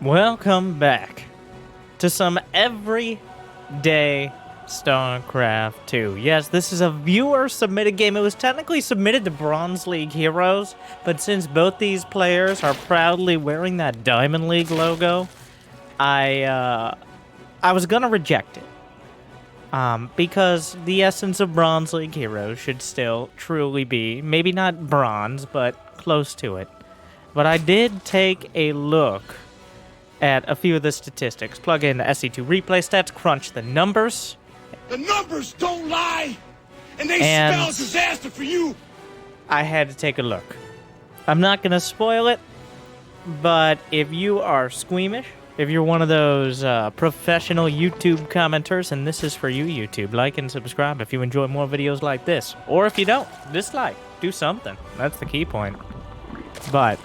Welcome back to some everyday StarCraft 2. Yes, this is a viewer-submitted game. It was technically submitted to Bronze League Heroes, but since both these players are proudly wearing that Diamond League logo, I was gonna reject it. Because the essence of Bronze League Heroes should still truly be, maybe not bronze, but close to it. But I did take a look at a few of the statistics. Plug in the SC2 replay stats, crunch the numbers. The numbers don't lie, and they spell disaster for you. I had to take a look. I'm not going to spoil it, but if you are squeamish, if you're one of those professional YouTube commenters, and this is for you, YouTube, like and subscribe if you enjoy more videos like this. Or if you don't, dislike. Do something. That's the key point. But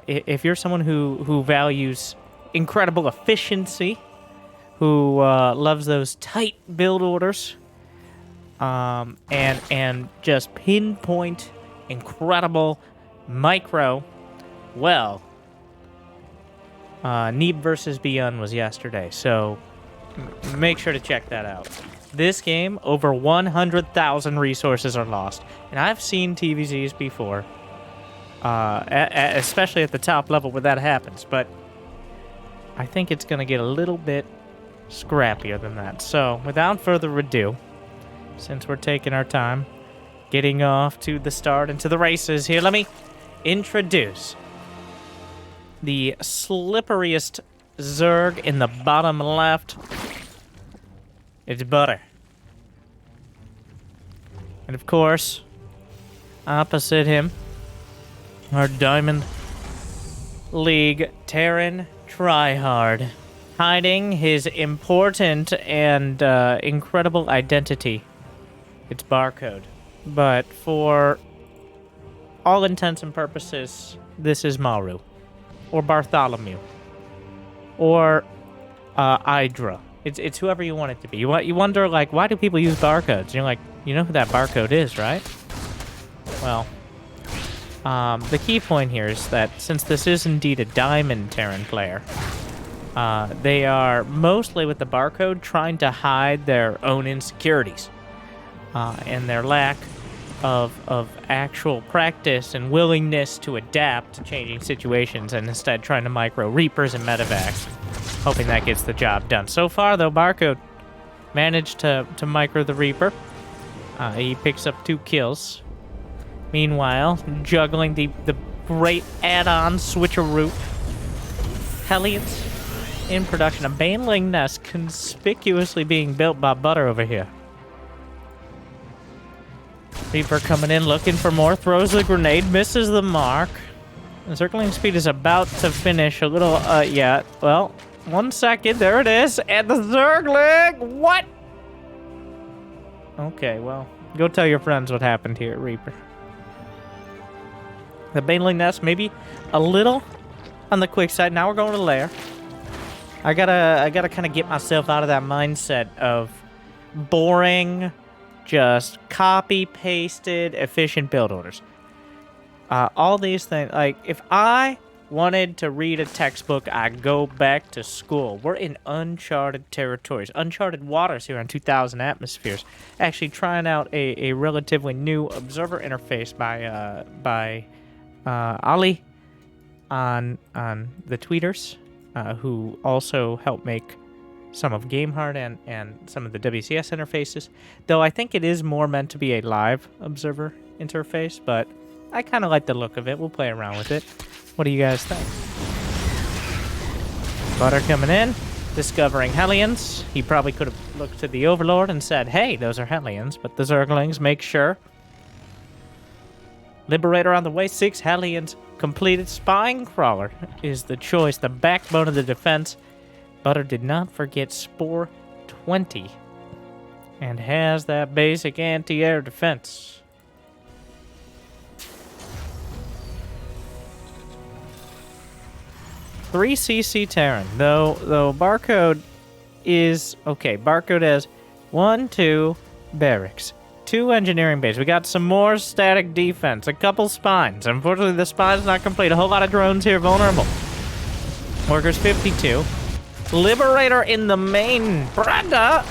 if you're someone who values incredible efficiency, who loves those tight build orders, and just pinpoint incredible micro, well, Neeb versus Byun was yesterday, so make sure to check that out. This game, over 100,000 resources are lost, and I've seen TVZs before. Especially at the top level where that happens, but I think it's going to get a little bit scrappier than that. So, without further ado, since we're taking our time, getting off to the start and to the races here, let me introduce the slipperiest Zerg in the bottom left. It's Butter. And of course, opposite him, our Diamond League Terran Tryhard, hiding his important and incredible identity. It's Barcode. But for all intents and purposes, this is Maru. Or Bartholomew. Or Hydra. It's whoever you want it to be. You wonder, like, why do people use barcodes? And you're like, you know who that barcode is, right? Well, the key point here is that since this is indeed a Diamond Terran player, they are mostly with the barcode trying to hide their own insecurities and their lack of actual practice and willingness to adapt to changing situations, and instead trying to micro Reapers and medevacs, hoping that gets the job done. So far, though, barcode managed to micro the Reaper. He picks up 2 kills. Meanwhile, juggling the great add-on switcheroo. Hellions in production. A Baneling nest conspicuously being built by Butter over here. Reaper coming in looking for more. Throws the grenade. Misses the mark. The circling speed is about to finish a little, yeah. Well, 1 second. There it is. And the Zerg leg. What? Okay, well, go tell your friends what happened here, Reaper. The Baneling nest, maybe a little on the quick side. Now we're going to lair. I gotta kind of get myself out of that mindset of boring, just copy-pasted, efficient build orders. All these things, like, if I wanted to read a textbook, I'd go back to school. We're in uncharted territories, uncharted waters here on 2,000 atmospheres. Actually trying out a relatively new observer interface by Ali on the tweeters, who also helped make some of GameHard and some of the WCS interfaces. Though I think it is more meant to be a live observer interface, but I kind of like the look of it. We'll play around with it. What do you guys think? Butter coming in, discovering Hellions. He probably could have looked to the Overlord and said, hey, those are Hellions, but the Zerglings make sure. Liberator on the way, 6 Hellions completed. Spine Crawler is the choice, the backbone of the defense. Butter did not forget Spore 20 and has that basic anti-air defense. Three CC Terran, though barcode is okay. Barcode has 1, 2 barracks, 2 engineering bases. We got some more static defense, a couple spines. Unfortunately, the spine's not complete. A whole lot of drones here vulnerable. Workers 52. Liberator in the main. Brenda,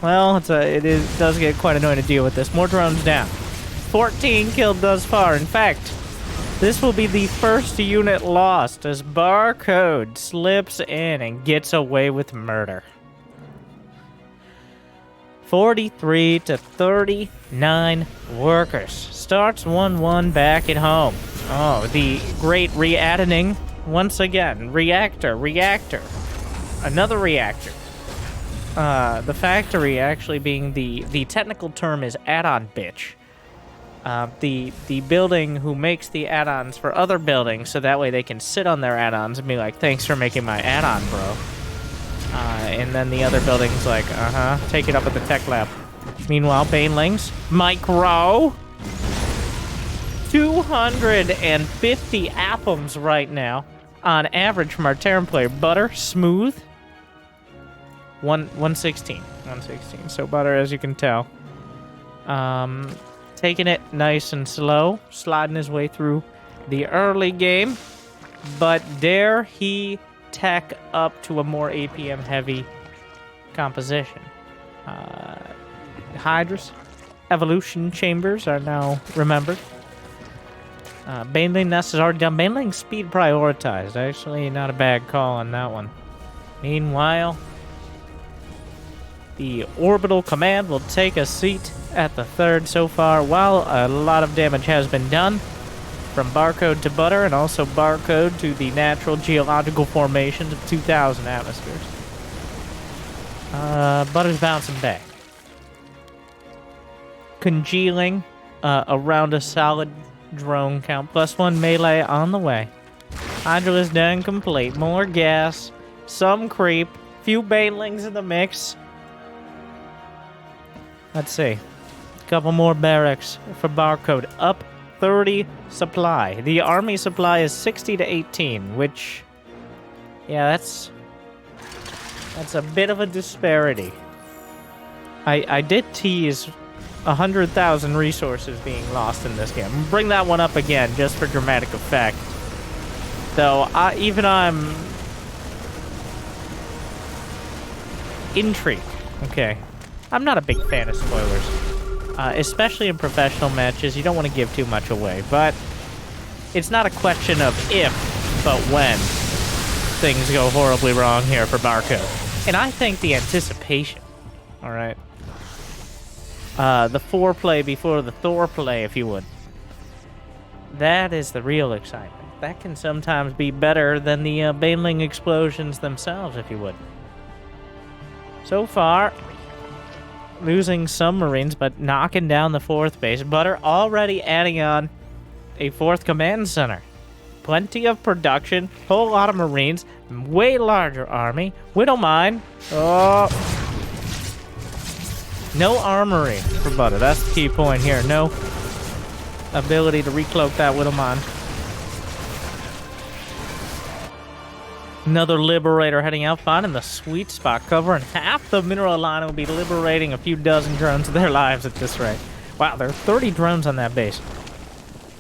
well, it does get quite annoying to deal with this. More drones down. 14 killed thus far. In fact, this will be the first unit lost as Barcode slips in and gets away with murder. 43 to 39 workers. Starts 1-1 back at home. Oh, the great re-addining once again. Reactor. Another reactor. The factory actually being the technical term is add-on bitch. The building who makes the add-ons for other buildings, so that way they can sit on their add-ons and be like, thanks for making my add-on, bro. And then the other building's like, take it up at the tech lab. Meanwhile, Banelings, micro, 250 atoms right now on average from our Terran player. Butter, smooth, 116. So Butter, as you can tell, taking it nice and slow, sliding his way through the early game, but dare he tech up to a more APM heavy composition. Hydras, evolution chambers are now remembered. Baneling nest is already done. Baneling speed prioritized. Actually, not a bad call on that one. Meanwhile, the orbital command will take a seat at the third so far, while a lot of damage has been done from Barcode to Butter, and also Barcode to the natural geological formations of 2,000 atmospheres. Butter's bouncing back. Congealing around a solid drone count. +1 melee on the way. Hydralis done complete. More gas. Some creep. Few banelings in the mix. Let's see. A couple more barracks for Barcode. Up 30 supply. The army supply is 60 to 18, which, yeah, that's a bit of a disparity. I did tease 100,000 resources being lost in this game. Bring that one up again just for dramatic effect. Though I'm intrigued. Okay, I'm not a big fan of spoilers. Especially in professional matches, you don't want to give too much away, but it's not a question of if, but when things go horribly wrong here for Barcode. And I think the anticipation, alright? The foreplay before the Thor play, if you would. That is the real excitement. That can sometimes be better than the Baneling explosions themselves, if you would. So far, losing some Marines, but knocking down the 4th base. Butter already adding on a 4th command center. Plenty of production, whole lot of Marines, way larger army. Widowmine. Oh. No armory for Butter. That's the key point here. No ability to recloak that Widowmine. Another Liberator heading out, finding the sweet spot, covering half the mineral line. Will be liberating a few dozen drones of their lives at this rate. Wow, there are 30 drones on that base.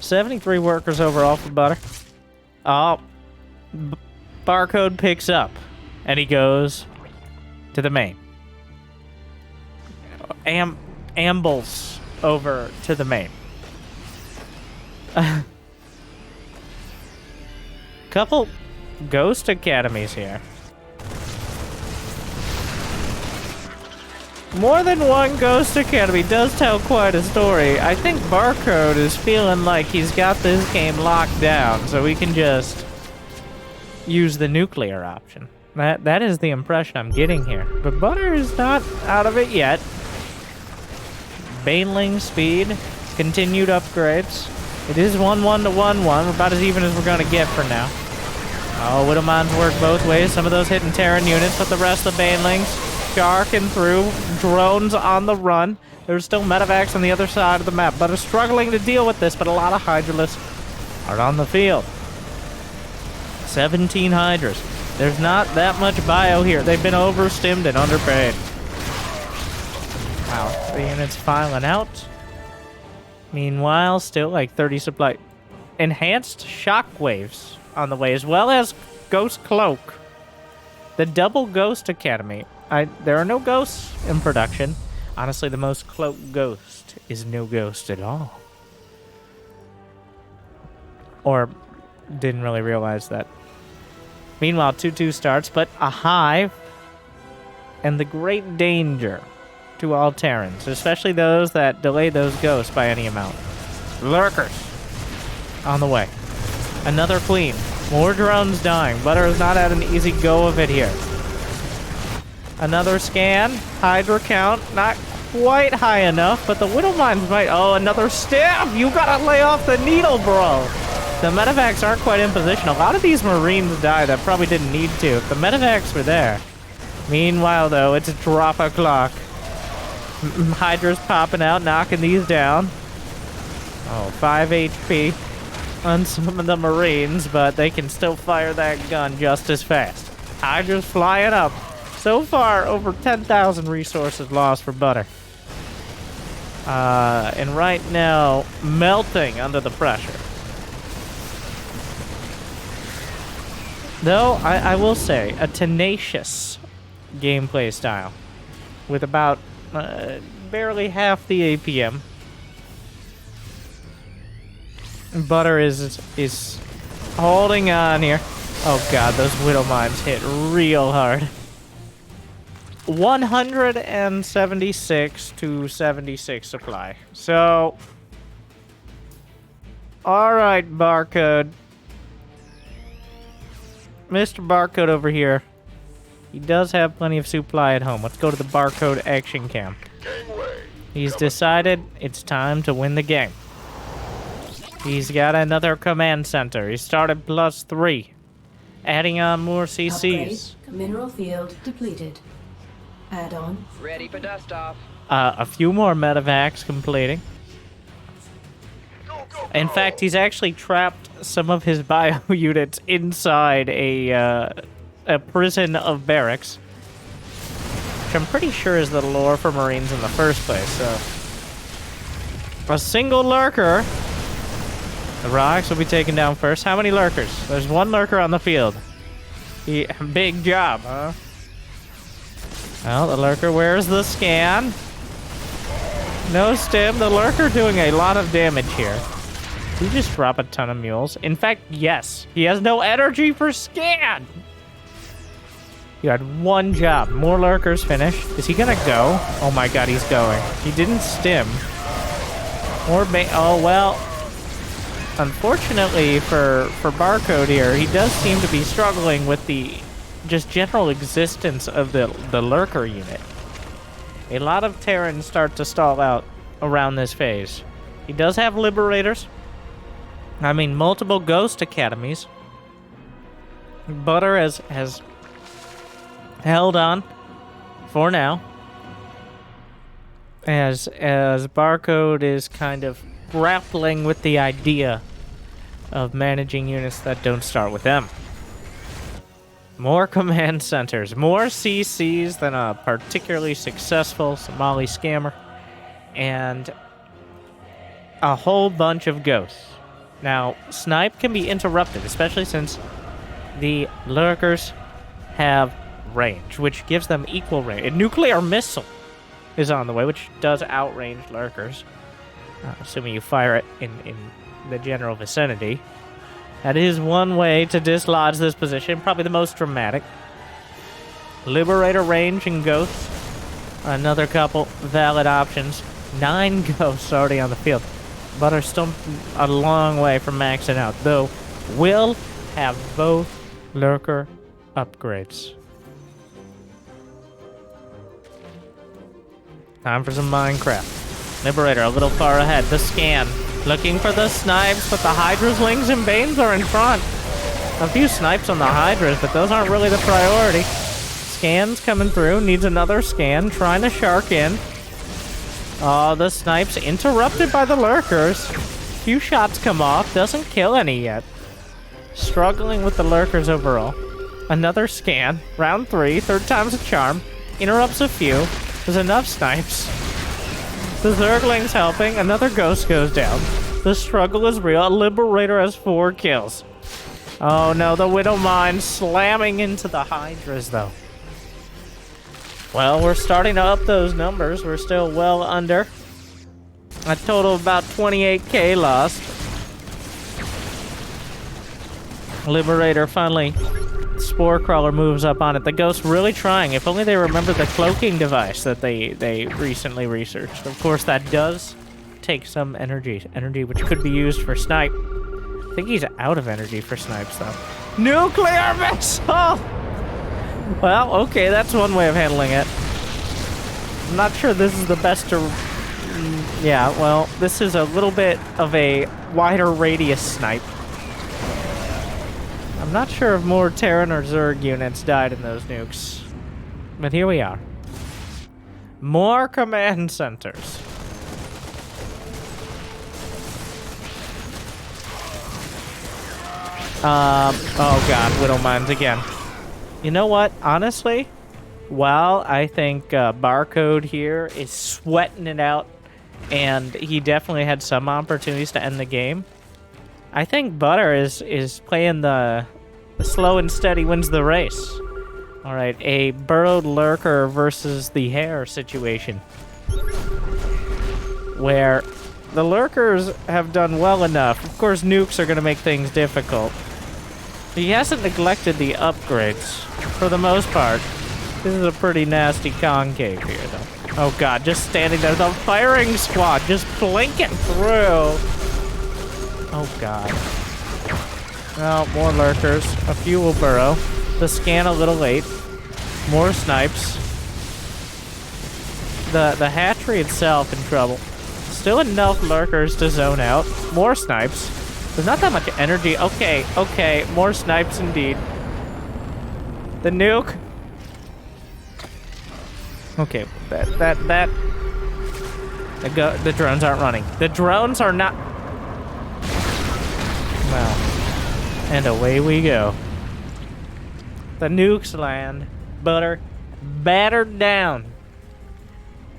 73 workers overall for Butter. Oh, Barcode picks up, and he goes to the main. Ambles over to the main. Couple Ghost Academies here. More than one Ghost Academy does tell quite a story. I think Barcode is feeling like he's got this game locked down, so we can just use the nuclear option. That is the impression I'm getting here. But Butter is not out of it yet. Baneling speed, continued upgrades. It is 1-1 to 1-1. We're about as even as we're going to get for now. Oh, Widowmines work both ways. Some of those hitting Terran units, but the rest of the Banelings sharking through. Drones on the run. There's still medevacs on the other side of the map, but are struggling to deal with this, but a lot of Hydralists are on the field. 17 Hydras. There's not that much bio here. They've been overstimmed and underpaid. Wow, the units filing out. Meanwhile, still like 30 supply. Enhanced shockwaves on the way, as well as Ghost Cloak. The Double Ghost Academy. There are no ghosts in production. Honestly, the most cloaked ghost is no ghost at all. Or didn't really realize that. Meanwhile, 2-2 starts, but a hive and the great danger to all Terrans, especially those that delay those ghosts by any amount. Lurkers on the way. Another queen. More drones dying. Butter has not had an easy go of it here. Another scan. Hydra count. Not quite high enough, but the Widow Mines might... Oh, another stab! You gotta lay off the needle, bro! The medevacs aren't quite in position. A lot of these Marines die that probably didn't need to if the medevacs were there. Meanwhile, though, it's drop o'clock. Hydra's popping out, knocking these down. Oh, 5 HP on some of the Marines, but they can still fire that gun just as fast. Hydra's flying up. So far, over 10,000 resources lost for Butter. And right now, melting under the pressure. Though, I will say, a tenacious gameplay style. With about barely half the APM. Butter is holding on here. Oh god, those Widow Mines hit real hard. 176 to 76 supply. So, alright, Barcode. Mr. Barcode over here. He does have plenty of supply at home. Let's go to the Barcode action cam. He's decided it's time to win the game. He's got another command center. He started +3. Adding on more CCs. Upgrade. Mineral field depleted. Add-on. Ready for dust off. A few more medevacs completing. In fact, he's actually trapped some of his bio units inside a prison of barracks. Which I'm pretty sure is the lore for Marines in the first place, so... A single lurker. The rocks will be taken down first. How many lurkers? There's one lurker on the field. Big job, huh? Well, the lurker wears the scan. No stim. The lurker doing a lot of damage here. Did he just drop a ton of mules? In fact, yes. He has no energy for scan. You had one job. More lurkers finished. Is he gonna go? Oh my god, he's going. He didn't stim. Oh, well. Unfortunately for Barcode here, he does seem to be struggling with the just general existence of the lurker unit. A lot of Terrans start to stall out around this phase. He does have liberators. I mean, multiple ghost academies. Butter has held on for now. As Barcode is kind of grappling with the idea of managing units that don't start with M. More command centers, more CCs than a particularly successful Somali scammer, and a whole bunch of ghosts. Now, snipe can be interrupted, especially since the lurkers have range, which gives them equal range. A nuclear missile is on the way, which does outrange lurkers, assuming you fire it in the general vicinity. That is one way to dislodge this position, probably the most dramatic. Liberator range and ghosts, another couple valid options. 9 ghosts already on the field. Butter's still a long way from maxing out, though will have both lurker upgrades. Time for some Minecraft. Liberator a little far ahead. The scan. Looking for the snipes, but the Hydras, Lings, and Banes are in front. A few snipes on the Hydras, but those aren't really the priority. Scan's coming through. Needs another scan. Trying to shark in. Oh, the snipes interrupted by the lurkers. Few shots come off. Doesn't kill any yet. Struggling with the lurkers overall. Another scan. Round 3. Third time's a charm. Interrupts a few. There's enough snipes. The Zergling's helping. Another ghost goes down. The struggle is real. A Liberator has 4 kills. Oh no, the Widow Mine slamming into the Hydras, though. Well, we're starting to up those numbers. We're still well under. A total of about 28k lost. Liberator finally, Spore Crawler moves up on it. The Ghost really trying. If only they remember the cloaking device that they recently researched. Of course, that does take some energy which could be used for snipe. I think he's out of energy for snipes, though. Nuclear missile! Well, okay, that's one way of handling it. I'm not sure this is the best to... Yeah, well, this is a little bit of a wider radius snipe. I'm not sure if more Terran or Zerg units died in those nukes. But here we are. More command centers. Oh god, Widow Mines again. You know what? Honestly, while I think Barcode here is sweating it out, and he definitely had some opportunities to end the game, I think Butter is playing the slow and steady wins the race. Alright, a burrowed lurker versus the hare situation. Where the lurkers have done well enough. Of course, nukes are going to make things difficult. He hasn't neglected the upgrades, for the most part. This is a pretty nasty concave here, though. Oh god, just standing there. The firing squad just blinking through. Oh god. Well, more lurkers. A few will burrow. The scan a little late. More snipes. The hatchery itself in trouble. Still enough lurkers to zone out. More snipes. There's not that much energy. Okay, more snipes indeed. The nuke. Okay, the drones aren't running. The drones are not. Well, and away we go. The nukes land. Butter battered down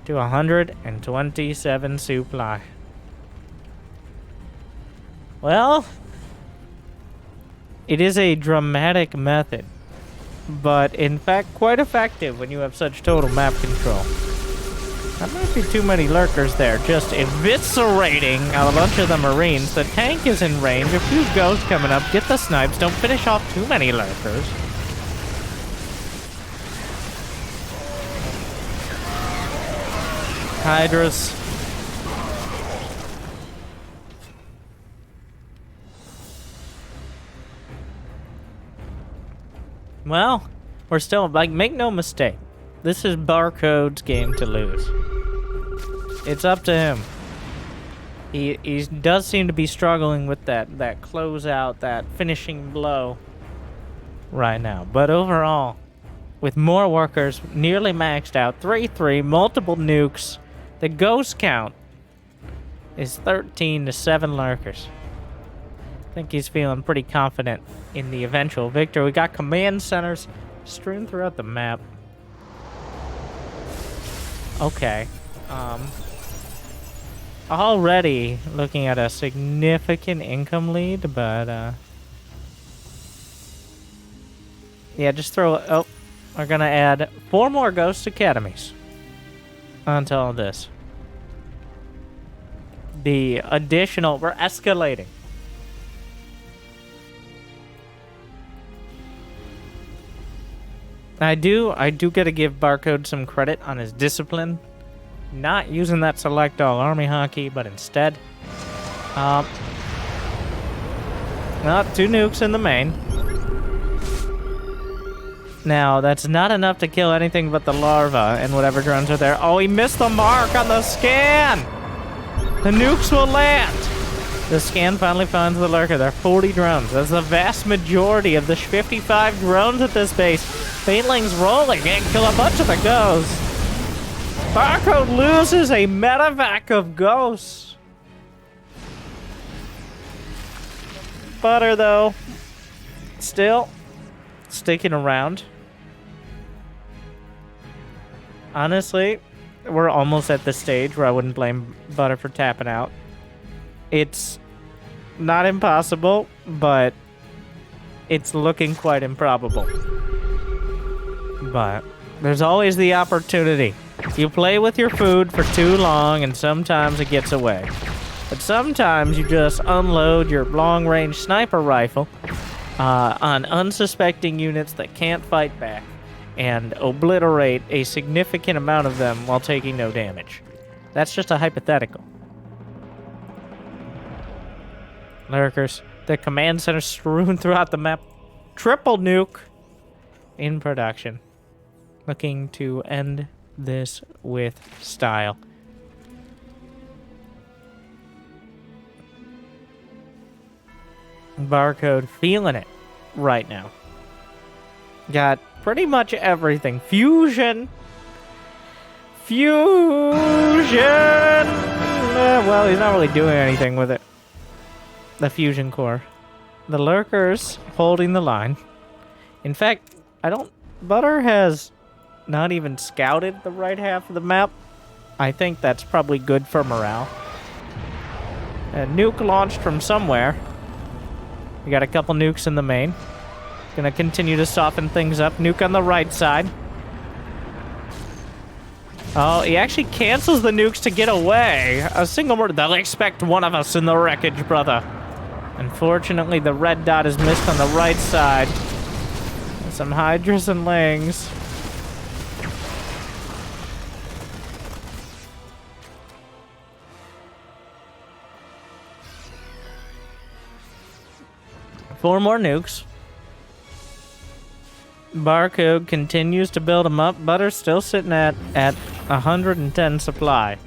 to 127 supply. Well, it is a dramatic method, but in fact quite effective when you have such total map control. That might be too many lurkers there, just eviscerating a bunch of the Marines. The tank is in range, a few ghosts coming up. Get the snipes, don't finish off too many lurkers. Hydras. Well, we're still, like, make no mistake. This is Barcode's game to lose. It's up to him. He does seem to be struggling with that closeout, that finishing blow right now. But overall, with more workers, nearly maxed out, 3-3, multiple nukes, the ghost count is 13 to 7 lurkers. I think he's feeling pretty confident in the eventual victory. We got command centers strewn throughout the map. Okay. Already looking at a significant income lead, but yeah, just throw it. Oh, we're gonna add 4 more Ghost Academies onto all this. The additional, we're escalating. I do gotta give Barcode some credit on his discipline. Not using that select all army hockey, but instead, well, 2 nukes in the main. Now, that's not enough to kill anything but the larva and whatever drones are there. Oh, he missed the mark on the scan! The nukes will land! The scan finally finds the lurker. There are 40 drones. That's the vast majority of the 55 drones at this base. Faintlings rolling and kill a bunch of the ghosts. Barcode loses a medevac of ghosts. Butter, though, still sticking around. Honestly, we're almost at the stage where I wouldn't blame Butter for tapping out. It's not impossible, but it's looking quite improbable. But there's always the opportunity. You play with your food for too long, and sometimes it gets away. But sometimes you just unload your long-range sniper rifle on unsuspecting units that can't fight back and obliterate a significant amount of them while taking no damage. That's just a hypothetical. Lurkers. The command center strewn throughout the map. Triple nuke in production. Looking to end this with style. Barcode feeling it right now. Got pretty much everything. Fusion. Well, he's not really doing anything with it. The fusion core. The lurkers holding the line. In fact, Butter has not even scouted the right half of the map. I think that's probably good for morale. A nuke launched from somewhere. We got a couple nukes in the main. Gonna continue to soften things up. Nuke on the right side. Oh, he actually cancels the nukes to get away. A single murder. They'll expect one of us in the wreckage, brother. Unfortunately, the red dot is missed on the right side. And some Hydras and Lings. Four more nukes. Barcode continues to build them up. Butter's still sitting at 110 supply.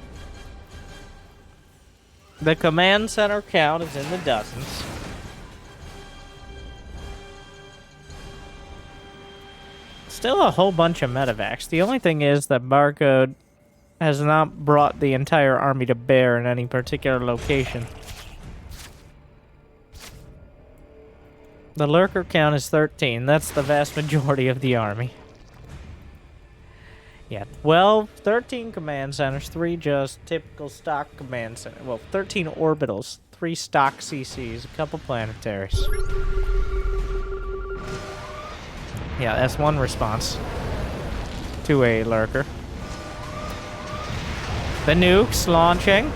The command center count is in the dozens. Still a whole bunch of medevacs. The only thing is that Barcode has not brought the entire army to bear in any particular location. The lurker count is 13. That's the vast majority of the army. Yeah, 13 command centers, 3 just typical stock command centers. Well, 13 orbitals, 3 stock CCs, a couple planetaries. Yeah, that's one response to a lurker. The nukes launching.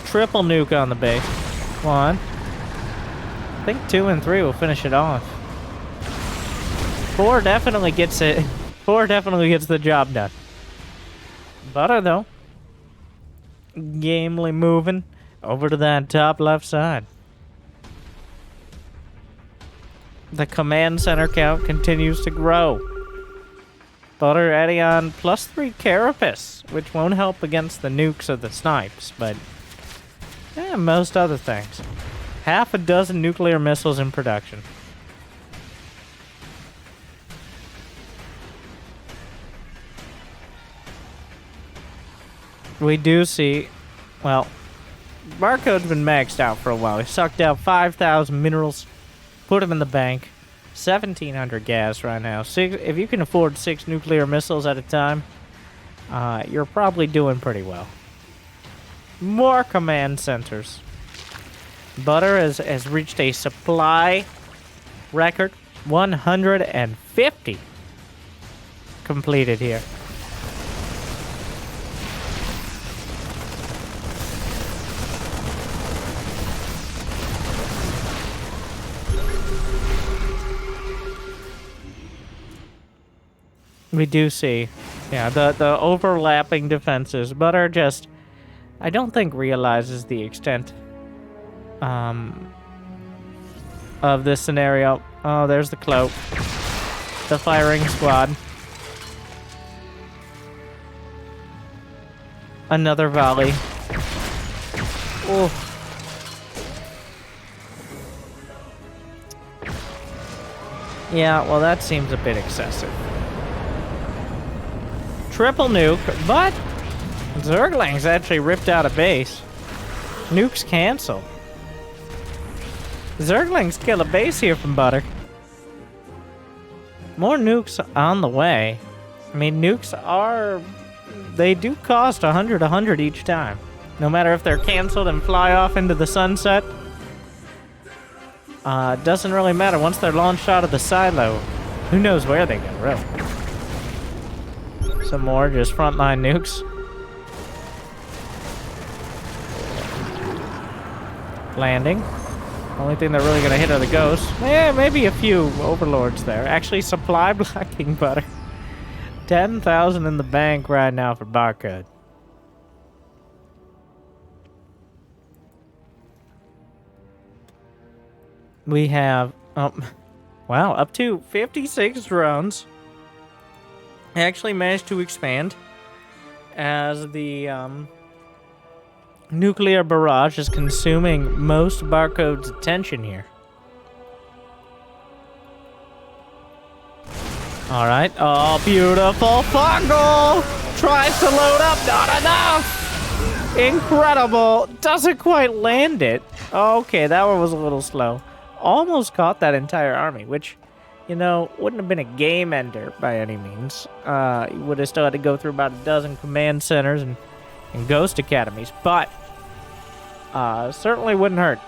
Triple nuke on the base. 1. I think 2 and 3 will finish it off. 4 definitely gets it. 4 definitely gets the job done. Butter, though. Gamely moving over to that top left side. The command center count continues to grow. Butter adding on +3 carapace, which won't help against the nukes of the snipes, but yeah, most other things. Half a dozen nuclear missiles in production. We do see, well, Barcode's been maxed out for a while. He sucked out 5,000 minerals, put them in the bank, 1,700 gas right now. If you can afford 6 nuclear missiles at a time, you're probably doing pretty well. More command centers. Butter has reached a supply record. 150 completed here. We do see, yeah, the overlapping defenses. Butter just, I don't think, realizes the extent of this scenario. Oh, there's the cloak. The firing squad. Another volley. Oh. Yeah, well, that seems a bit excessive. Triple nuke, but Zerglings actually ripped out a base. Nukes cancel. Zerglings kill a base here from Butter. More nukes on the way. I mean, nukes are... they do cost 100 each time. No matter if they're canceled and fly off into the sunset. Doesn't really matter. Once they're launched out of the silo, who knows where they go, really. Some more just frontline nukes. Landing. Only thing they're really going to hit are the ghosts. Yeah, maybe a few overlords there. Actually, supply blocking butter. 10,000 in the bank right now for barcode. We have, wow, up to 56 drones. Actually managed to expand as the nuclear barrage is consuming most barcode's attention here. All right. Oh, beautiful. Fungal tries to load up. Not enough. Incredible. Doesn't quite land it. Okay, that one was a little slow. Almost caught that entire army, which, you know, wouldn't have been a game ender by any means. You would have still had to go through about a dozen command centers and ghost academies, but certainly wouldn't hurt.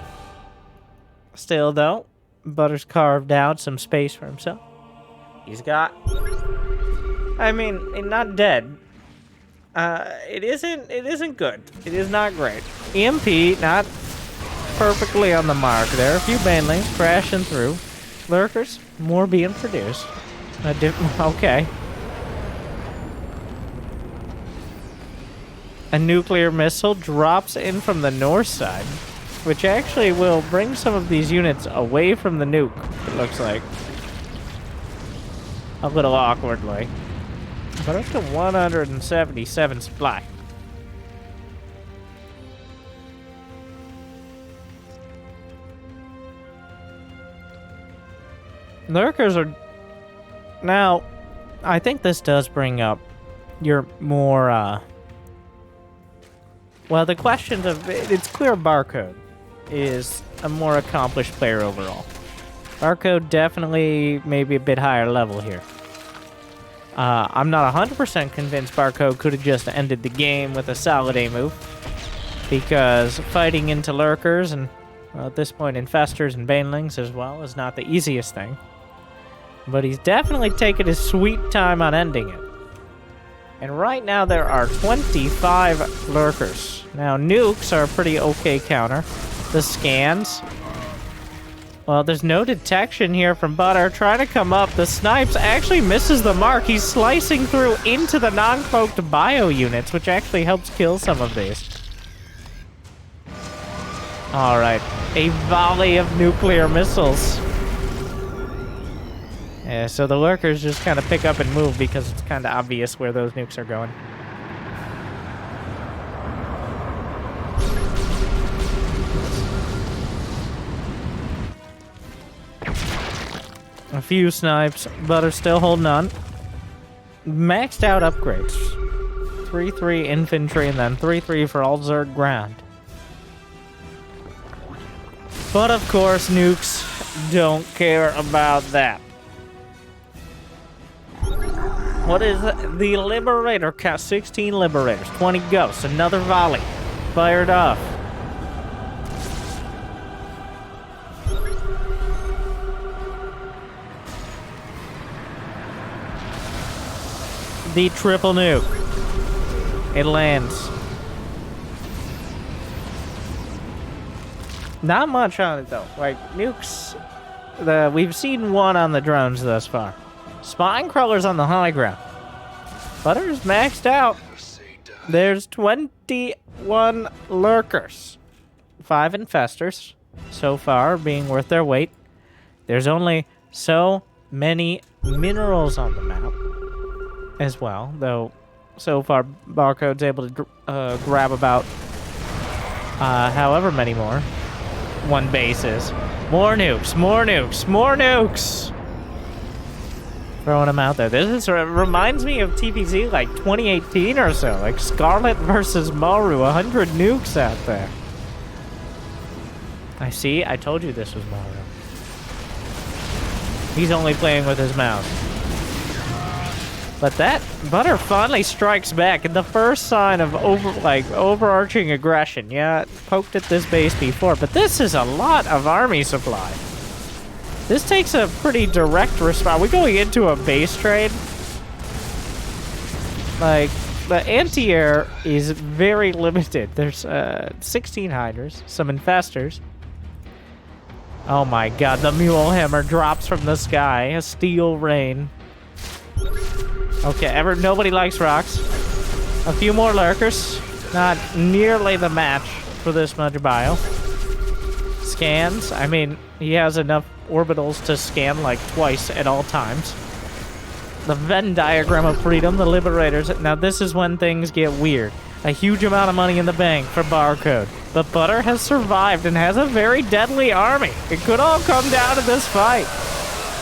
Still, though, Butter's carved out some space for himself. He's got, I mean, not dead. It isn't good. It is not great. EMP, not perfectly on the mark there. A few banelings crashing through. Lurkers, more being produced. Okay. A nuclear missile drops in from the north side, which actually will bring some of these units away from the nuke, it looks like. A little awkwardly. But up to 177 supply. Lurkers are... Now, I think this does bring up your more, well, the questions of... It's clear Barcode is a more accomplished player overall. Barcode definitely maybe a bit higher level here. I'm not 100% convinced Barcode could have just ended the game with a solid A move. Because fighting into Lurkers and, well, at this point, Infestors and Banelings as well is not the easiest thing. But he's definitely taken his sweet time on ending it. And right now there are 25 Lurkers. Now, nukes are a pretty okay counter. The scans. Well, there's no detection here from Butter. Trying to come up. The snipes actually misses the mark. He's slicing through into the non-cloaked bio units, which actually helps kill some of these. Alright. A volley of nuclear missiles. Yeah, so the Lurkers just kind of pick up and move because it's kind of obvious where those nukes are going. A few snipes, Butter's still holding on. Maxed out upgrades. 3-3 infantry and then 3-3 for all Zerg ground. But of course, nukes don't care about that. What is the Liberator count? 16 Liberators, 20 Ghosts, another volley. Fired off. The triple nuke. It lands. Not much on it though. Like nukes, we've seen one on the drones thus far. Spine crawlers on the high ground. Butter's maxed out. There's 21 Lurkers. 5 Infestors so far being worth their weight. There's only so many minerals on the map as well, though so far Barcode's able to grab about however many more. One base is. More nukes, more nukes, more nukes! Throwing them out there. This reminds me of TPZ like 2018 or so. Like Scarlett versus Maru. 100 nukes out there. I see. I told you this was Maru. He's only playing with his mouse. But that Butter finally strikes back, and the first sign of overarching aggression. Yeah, poked at this base before, but this is a lot of army supply. This takes a pretty direct response. We're going into a base trade. Like, the anti-air is very limited. There's 16 Hydras, some Infestors. Oh my god, the Mule Hammer drops from the sky. A steel rain. Okay, nobody likes rocks. A few more lurkers. Not nearly the match for this much bile. Scans. I mean, he has enough orbitals to scan like twice at all times. The Venn diagram of freedom, the Liberators. Now this is when things get weird. A huge amount of money in the bank for Barcode. But Butter has survived and has a very deadly army. It could all come down to this fight.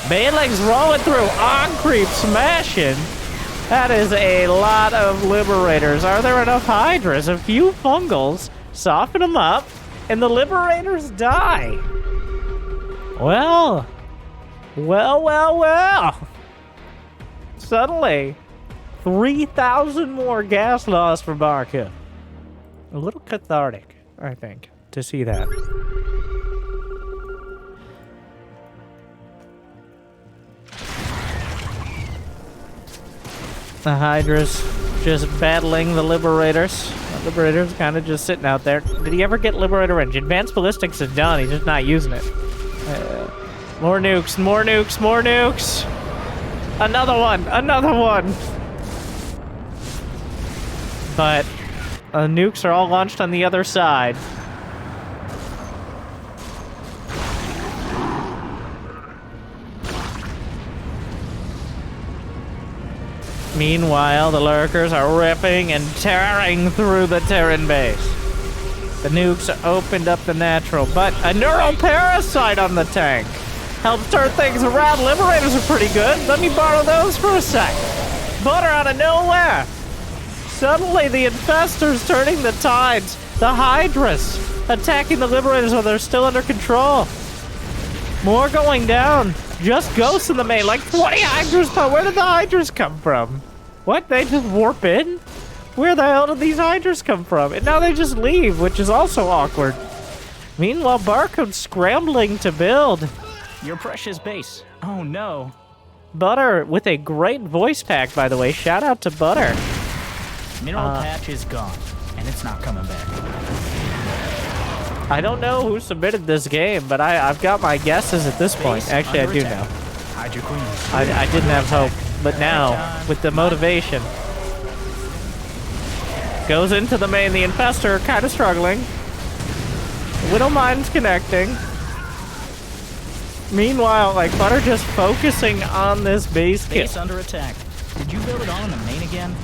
Bailing's rolling through, on creep, smashing. That is a lot of Liberators. Are there enough Hydras? A few Fungals, soften them up, and the Liberators die. Well. Suddenly, 3,000 more gas loss for Barca. A little cathartic, I think, to see that. The Hydras just battling the Liberators. The Liberators kind of just sitting out there. Did he ever get Liberator range? Advanced Ballistics is done. He's just not using it. More nukes, more nukes, more nukes. Another one, another one. But nukes are all launched on the other side. Meanwhile, the lurkers are ripping and tearing through the Terran base. The nukes opened up the natural, but a neural parasite on the tank helps turn things around. Liberators are pretty good. Let me borrow those for a sec. Butter out of nowhere. Suddenly, the Infestors turning the tides. The Hydras attacking the Liberators while they're still under control. More going down. Just ghosts in the main, like 20 Hydras. Where did the Hydras come from? What? They just warp in? Where the hell did these Hydras come from? And now they just leave, which is also awkward. Meanwhile, Barcode's scrambling to build. Your precious base. Oh no. Butter with a great voice pack, by the way. Shout out to Butter. Mineral patch is gone, and it's not coming back. I don't know who submitted this game, but I've got my guesses at this point. Base Actually, I do under know. attack. Hide your queens. I didn't have hope, but now, with the motivation, goes into the main. The Infestor kind of struggling. Widowmine's connecting. Meanwhile, like, Butter just focusing on this base kill. Base under attack. Did you build it all in the main again?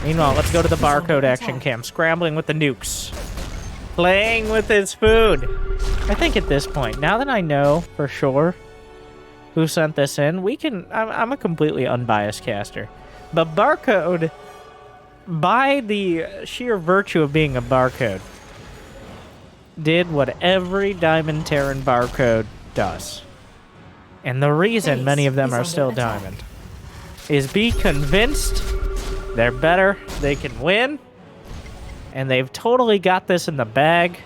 Meanwhile, let's go to the Barcode action cam. Scrambling with the nukes. Playing with his food. I think at this point, now that I know for sure who sent this in, we can... I'm a completely unbiased caster. But Barcode, by the sheer virtue of being a Barcode, did what every Diamond Terran Barcode does. And the reason many of them are still Diamond is be convinced they're better, they can win, and they've totally got this in the bag,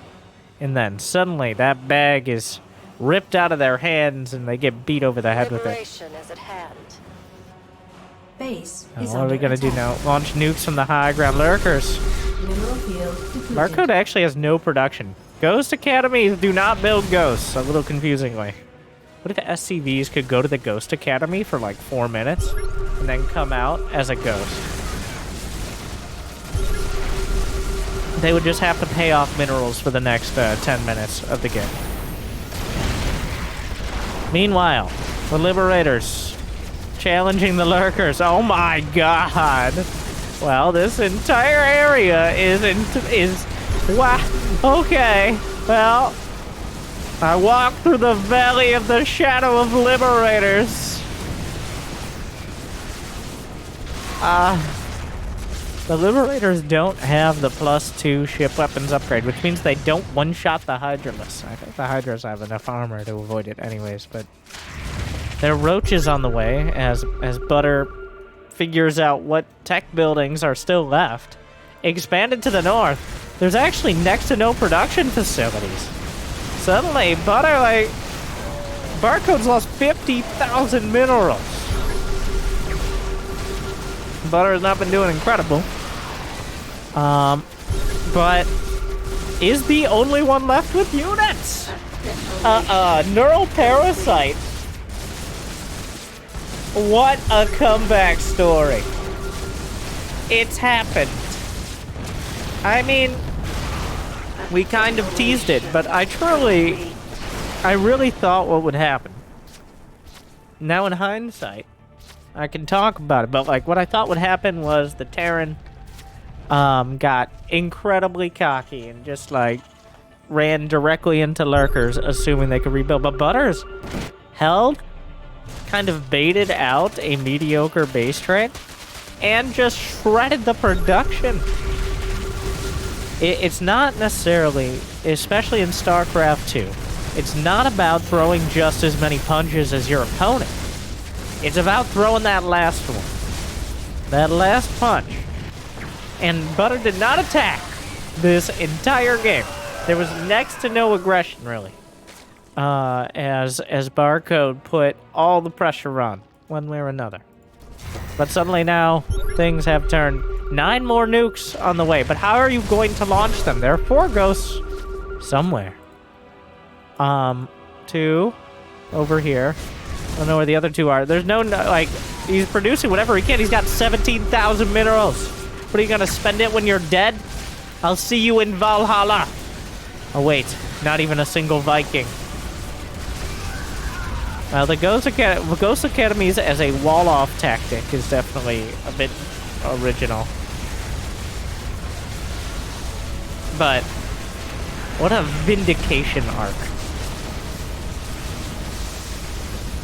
and then suddenly that bag is ripped out of their hands and they get beat over the head with it. Is at hand. Base Now, is what are under we going to do attack. now? Launch nukes from the high ground lurkers. Mineral field depleted. Barcode actually has no production. Ghost Academies do not build ghosts, a little confusingly. What if SCVs could go to the Ghost Academy for like 4 minutes and then come out as a ghost? They would just have to pay off minerals for the next 10 minutes of the game. Meanwhile, the Liberators challenging the lurkers. Oh my god! Well, this entire area is wow. Okay. Well, I walk through the valley of the shadow of Liberators. The Liberators don't have the +2 ship weapons upgrade, which means they don't one-shot the Hydraless. I think the Hydras have enough armor to avoid it anyways, but There are roaches on the way as Butter figures out what tech buildings are still left. Expanded to the north, there's actually next to no production facilities. Suddenly, Butter, like, Barcode's lost 50,000 minerals. Butter has not been doing incredible. But is the only one left with units. Neural Parasite. What a comeback story. It's happened. I mean, we kind of teased it, but I really thought what would happen. Now in hindsight, I can talk about it, but like what I thought would happen was the Terran got incredibly cocky and just like ran directly into lurkers, assuming they could rebuild. But Butters held, kind of baited out a mediocre base trade, and just shredded the production. It's not necessarily, especially in StarCraft 2, it's not about throwing just as many punches as your opponent. It's about throwing that last one. That last punch. And Butter did not attack this entire game. There was next to no aggression, really. As Barcode put all the pressure on, one way or another. But suddenly now, things have turned. 9 more nukes on the way, but how are you going to launch them? There are 4 ghosts somewhere. 2 over here. I don't know where the other 2 are. There's no, like, he's producing whatever he can. He's got 17,000 minerals. What, are you gonna spend it when you're dead? I'll see you in Valhalla. Oh, wait. Not even a single Viking. Well, the Ghost Academies as a wall-off tactic is definitely a bit original. But what a vindication arc.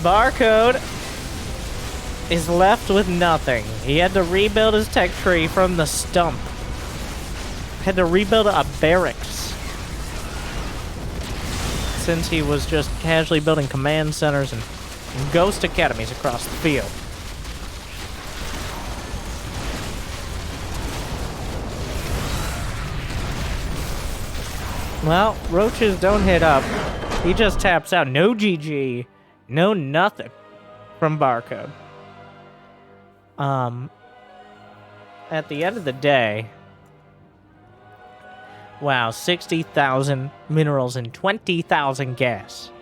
Barcode is left with nothing. He had to rebuild his tech tree from the stump. Had to rebuild a barracks. Since he was just casually building command centers and ghost academies across the field. Well, roaches don't hit up. He just taps out. No GG. No nothing from Barcode. At the end of the day, wow, 60,000 minerals and 20,000 gas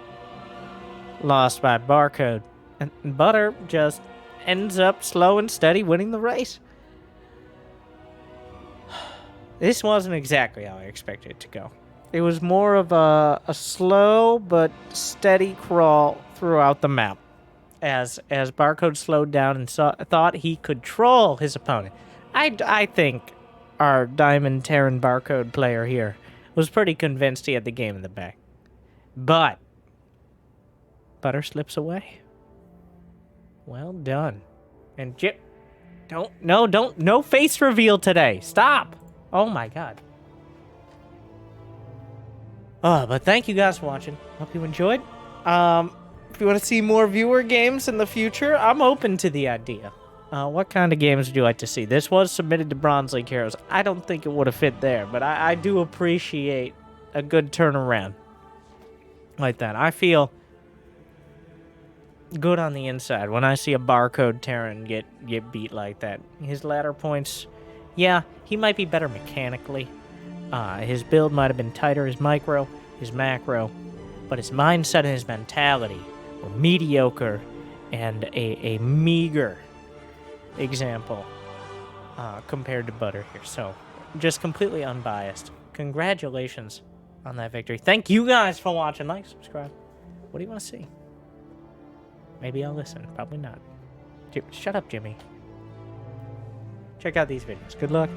lost by Barcode. And Butter just ends up slow and steady winning the race. This wasn't exactly how I expected it to go. It was more of a slow but steady crawl throughout the map. As Barcode slowed down and thought he could troll his opponent. I think our Diamond Terran Barcode player here was pretty convinced he had the game in the bag. But Butter slips away. Well done. And no face reveal today. Stop. Oh my god. But thank you guys for watching. Hope you enjoyed. If you want to see more viewer games in the future, I'm open to the idea. What kind of games would you like to see? This was submitted to Bronze League Heroes. I don't think it would have fit there, but I do appreciate a good turnaround like that. I feel good on the inside when I see a Barcode Terran get beat like that. His ladder points, yeah, he might be better mechanically. His build might have been tighter, his micro, his macro, but his mindset and his mentality were mediocre and a meager example compared to Butter here. So, just completely unbiased. Congratulations on that victory. Thank you guys for watching. Like, subscribe. What do you want to see? Maybe I'll listen. Probably not. Shut up, Jimmy. Check out these videos. Good luck.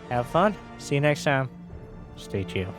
Have fun. See you next time. Stay chill.